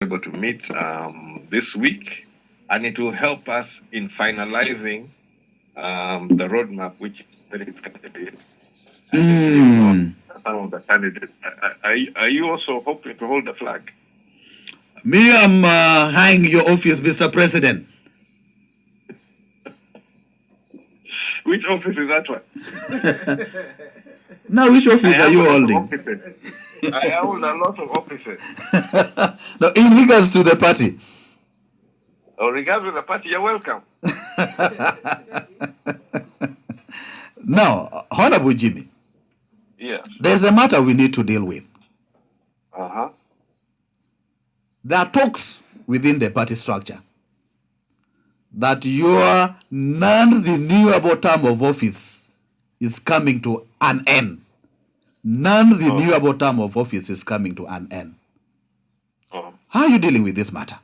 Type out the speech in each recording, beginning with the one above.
able to meet this week, and it will help us in finalizing the roadmap, which is very tentative. And some of the candidates. Are you also hoping to hold the flag? Me, I'm hanging your office, Mr. President. Which office is that one? Now, which office are you holding? I hold a lot of offices. No, in regards to the party. Oh, regards to the party, you're welcome. Now, Honorable Jimmy. Yes. There's a matter we need to deal with. Uh-huh. There are talks within the party structure that your non-renewable term of office is coming to an end. Non-renewable term of office is coming to an end. How are you dealing with this matter?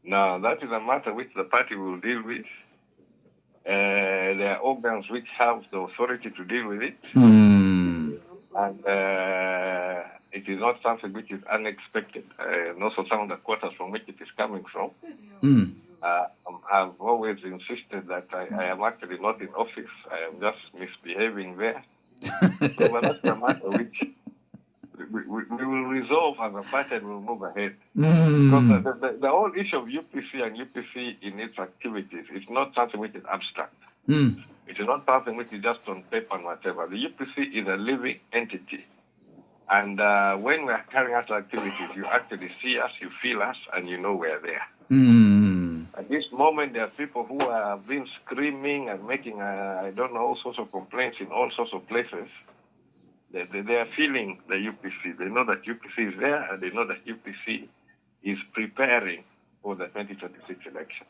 Now, that is a matter which the party will deal with. There are organs which have the authority to deal with it. And it is not something which is unexpected. And also some of the quarters from which it is coming from. I've always insisted that I am actually not in office. I am just misbehaving there. So that's the matter which we will resolve as a party and we'll move ahead. Because the whole issue of UPC and UPC in its activities is not something which is abstract. It is not something which is just on paper and whatever. The UPC is a living entity. And when we are carrying out activities, you actually see us, you feel us, and you know we're there. At this moment, there are people who have been screaming and making, I don't know, all sorts of complaints in all sorts of places. They are feeling the UPC. They know that UPC is there, and they know that UPC is preparing for the 2026 election.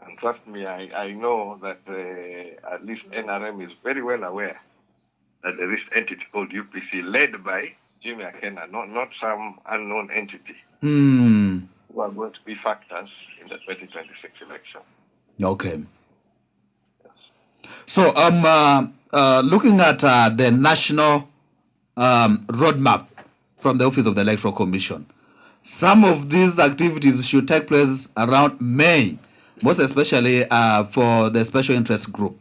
And trust me, I know that at least NRM is very well aware that there is an entity called UPC led by Jimmy Akena, not some unknown entity who are going to be factors in the 2026 election. Okay. Yes. So, looking at the national roadmap from the Office of the Electoral Commission, some of these activities should take place around May, most especially for the special interest group.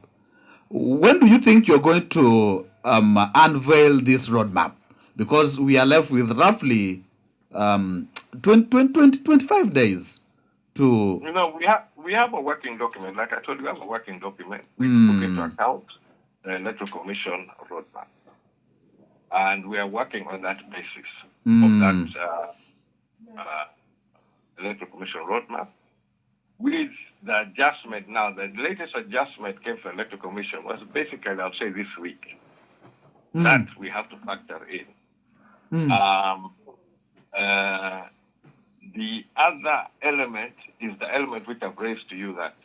When do you think you're going to unveil this roadmap? Because we are left with roughly 25 days to... You know, we have a working document. Like I told you, we have a working document which took into account the Electoral Commission roadmap. And we are working on that basis of that Electoral Commission roadmap. With the adjustment now, the latest adjustment came from the Electoral Commission was basically, I'll say this week, that we have to factor in. The other element is the element which I've raised to you, that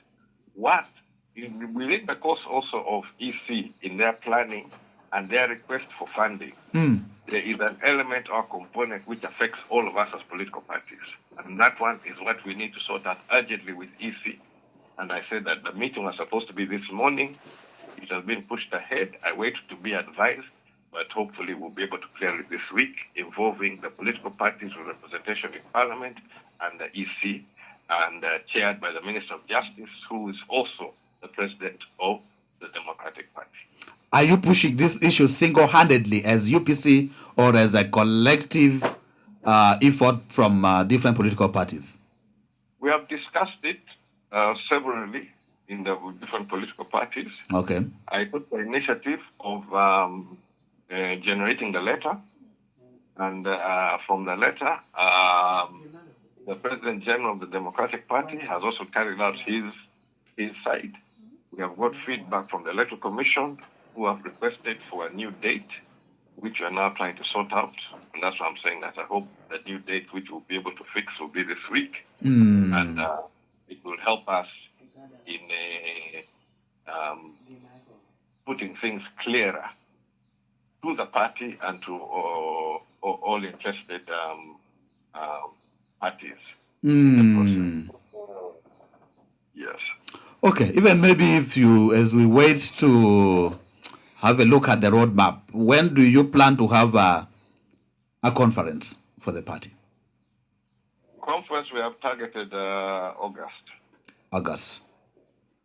what, within the course also of EC in their planning and their request for funding, there is an element or component which affects all of us as political parties. And that one is what we need to sort out urgently with EC. And I said that the meeting was supposed to be this morning. It has been pushed ahead. I wait to be advised, but hopefully we'll be able to clear it this week, involving the political parties with representation in Parliament and the EC, and chaired by the Minister of Justice, who is also the president of the Democratic Party. Are you pushing this issue single-handedly as UPC or as a collective effort from different political parties? We have discussed it severally in the different political parties. Okay. I took the initiative of generating the letter, and from the letter, the President General of the Democratic Party has also carried out his side. We have got feedback from the Electoral Commission, who have requested for a new date, which we are now trying to sort out. And that's why I'm saying that I hope the new date which we'll be able to fix will be this week. And it will help us in putting things clearer to the party and to all interested parties in the process. Yes. Okay, even maybe if you, as we wait to have a look at the roadmap, when do you plan to have a conference for the party? Conference we have targeted August. August.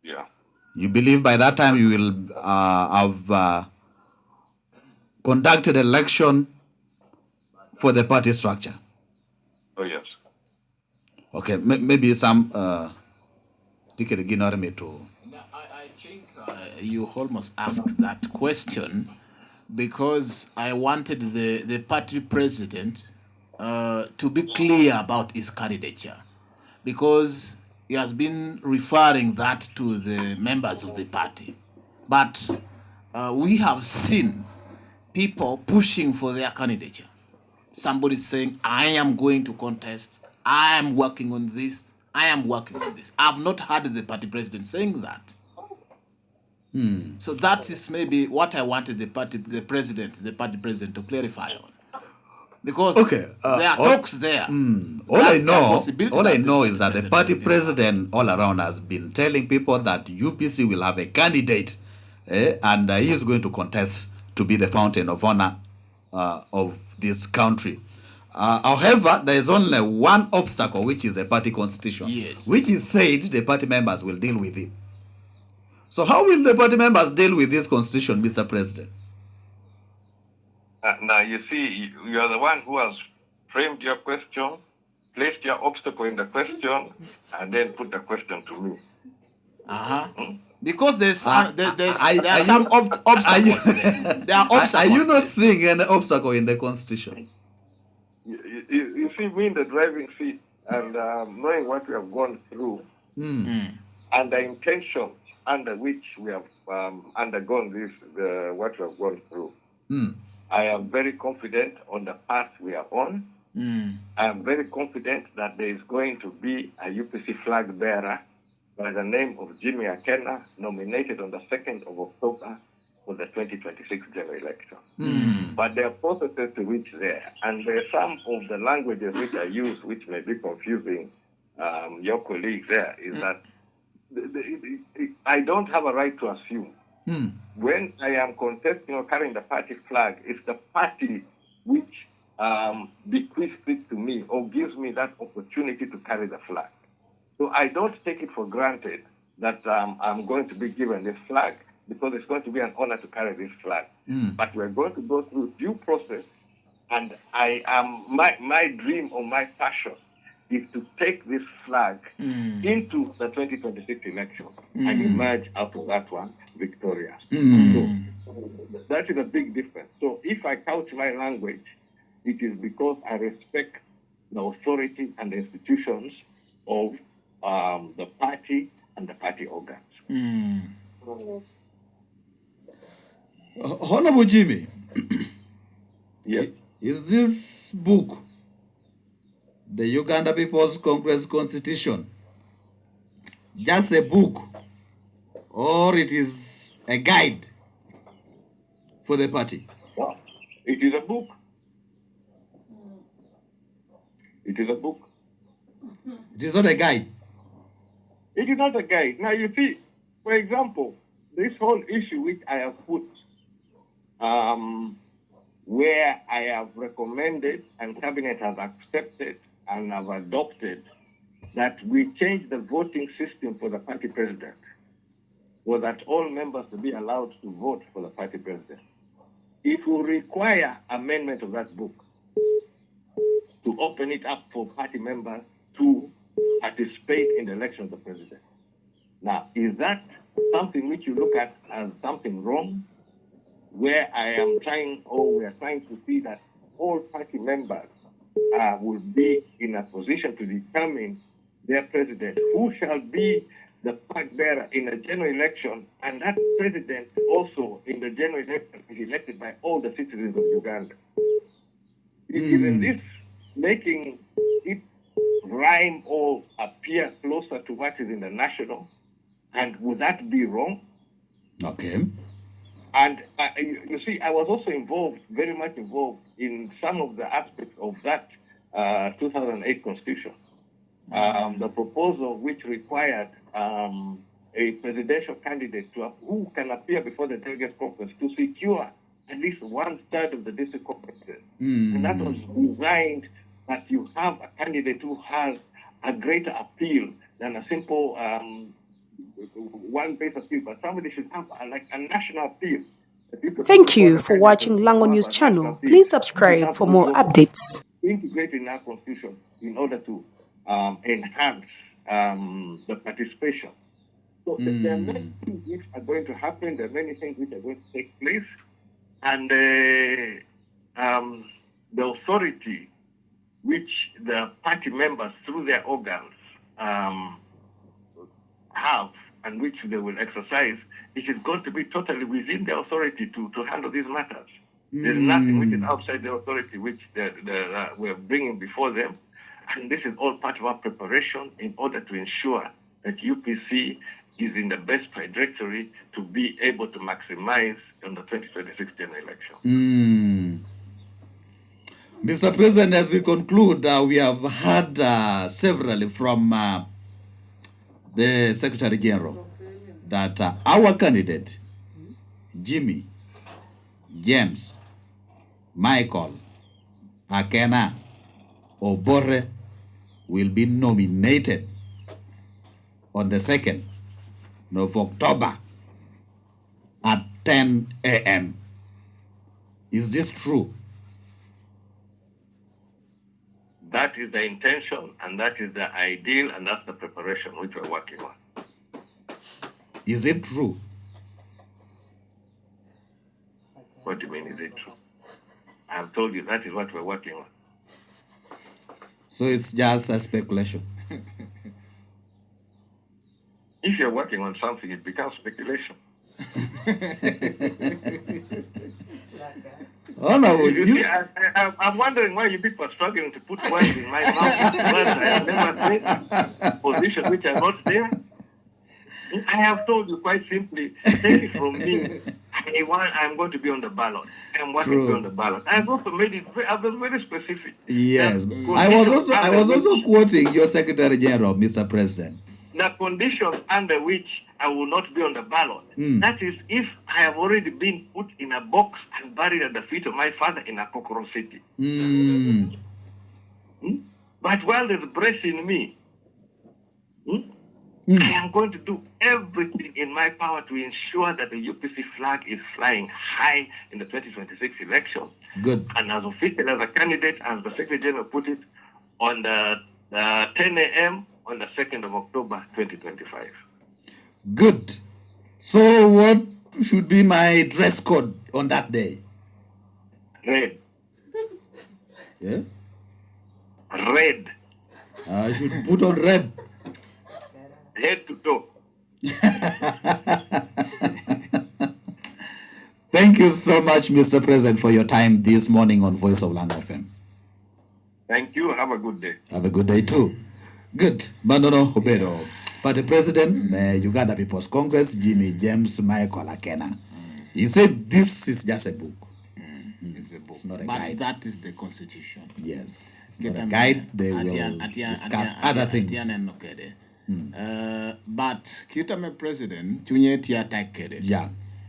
Yeah. You believe by that time you will have conducted election for the party structure? Oh, yes. Okay, maybe some ticket to. I think you almost asked that question because I wanted the party president to be clear about his candidature, because he has been referring that to the members of the party. But we have seen people pushing for their candidature. Somebody saying, I am going to contest, I am working on this, I am working on this. I've not heard the party president saying that. So that is maybe what I wanted the party president to clarify on. Because there are talks there. All I know is that the party president all around has been telling people that UPC will have a candidate and he is going to contest to be the fountain of honor of this country. However, there is only one obstacle, which is the party constitution, which is said the party members will deal with it. So how will the party members deal with this constitution, Mr. President? Now, you see, you are the one who has framed your question, placed your obstacle in the question, and then put the question to me. Because there are some obstacles there. There are obstacles. Are you not seeing any obstacle in the constitution? You see, me in the driving seat and knowing what we have gone through and the intention under which we have undergone this, what we have gone through. I am very confident on the path we are on. I am very confident that there is going to be a UPC flag bearer by the name of Jimmy Akena, nominated on the 2nd of October for the 2026 general election. But there are processes to reach there, and there are some of the languages which are used which may be confusing your colleagues there, is that I don't have a right to assume. When I am contesting or carrying the party flag, it's the party which bequeaths it to me or gives me that opportunity to carry the flag. So I don't take it for granted that I'm going to be given this flag, because it's going to be an honor to carry this flag. But we're going to go through due process, and my dream or my passion is to take this flag into the 2026 election and emerge out of that one victorious. So that is a big difference. So if I couch my language, it is because I respect the authority and the institutions of the party and the party organs. Honorable Jimmy, Yes. Is this book, the Uganda People's Congress Constitution, just a book, or it is a guide for the party? Well, it is a book. It is a book. It is not a guide. It is not a guide. Now, you see, for example, this whole issue which I have put, where I have recommended and Cabinet has accepted and have adopted that we change the voting system for the party president, or that all members to be allowed to vote for the party president. It will require amendment of that book to open it up for party members to participate in the election of the president. Now, is that something which you look at as something wrong, where I am trying, or we are trying to see that all party members will be in a position to determine their president, who shall be the flag bearer in a general election, and that president also in the general election is elected by all the citizens of Uganda. Isn't this making it rhyme or appear closer to what is in the national? And would that be wrong? Okay. And you see, I was also involved, very much involved, in some of the aspects of that 2008 Constitution. The proposal which required a presidential candidate who can appear before the delegates conference to secure at least 1/3 of the district competence. And that was designed that you have a candidate who has a greater appeal than a simple one-base appeal, but somebody should have a national appeal. Thank you for watching Lango News channel. Please subscribe for more updates. Integrate in our constitution in order to enhance the participation. So there are many things which are going to happen. There are many things which are going to take place, and the authority which the party members through their organs have and which they will exercise, it is going to be totally within their authority to handle these matters. There's nothing which is outside the authority which we're bringing before them. And this is all part of our preparation in order to ensure that UPC is in the best trajectory to be able to maximize on the 2026 general election. Mr. President, as we conclude, we have heard severally from the Secretary General that our candidate, Jimmy, James, Michael, Akena, Obore, will be nominated on the 2nd of October at 10 a.m. Is this true? That is the intention, and that is the ideal, and that's the preparation which we're working on. Is it true? What do you mean, is it true? I have told you that is what we're working on. So it's just a speculation. If you're working on something, it becomes speculation. Oh no! You see, I'm wondering why you people are struggling to put words in my mouth. Words I have never said, position which are not there. I have told you quite simply, take it from me. I'm going to be on the ballot. I'm going to be on the ballot. I've also made it. I was very specific. Yes, I was also quoting your Secretary General, Mr. President. The conditions under which I will not be on the ballot. That is, if I have already been put in a box and buried at the feet of my father in a Kokoro city. But while there's breath in me, I am going to do everything in my power to ensure that the UPC flag is flying high in the 2026 election. Good. And as official as a candidate, as the Secretary General put it, on the 10 a.m. on the 2nd of October, 2025. Good. So what should be my dress code on that day? Red. Yeah? Red. I should put on red. Head to toe. Thank you so much, Mr. President, for your time this morning on Voice of Land FM. Thank you. Have a good day. Have a good day too. Good. Bandono Obedo. Party President, Uganda People's Congress, Jimmy James Michael Akena. He said this is just a book. It's a book. It's not a but guide. That is the constitution. Yes. It's not a guide. They will discuss other things. But kita me president chunye tia takede. Yeah.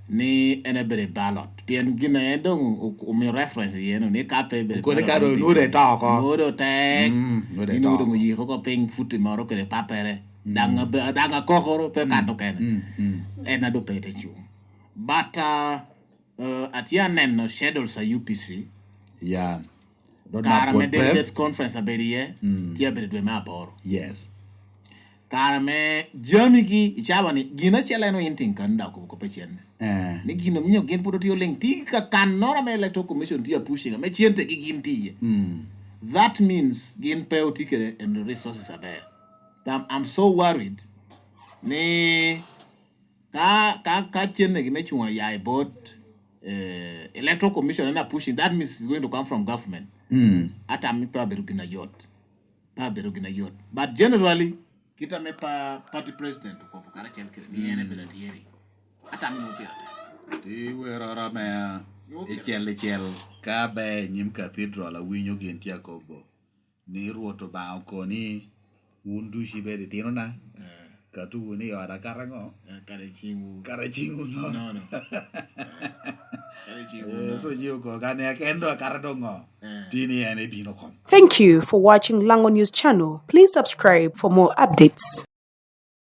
Ni enebere ballot. Pien gina edong umi reference yeno ni kape bere. Ko ka do no de talk. No do tek. Ni no do yi ko peng futi maro kere papere. Danga kokoro pe kato ken. Ena do pete chu. But atia nen schedules a UPC. Yeah. Karame delegates conference aberiye. Tia bere dwe maporo. Yes. Karame jamiki ichabani gina cheleno inting kanda ko pechen. Ni gino mnyo gen puto tio leng ti ka kanora me electoral commission tia pushing me chiente ki ginti. That means gin peo tikere and the resources are there. I'm so worried. Ne ka chiente ki me chunga ya about electoral commission and pushing, that means it's going to come from government. Ata mi pa berugina yot. But generally kita me pa party president ko kara chen kire ni ene bela tieri ata mi no pira Ti werora me ichel ka be nyim cathedral awinyo gentia kobo ni ruoto ba ko ni undu shibede tino na katu ni ora karango kare chingu no kare Thank you for watching Lango News channel. Please subscribe for more updates.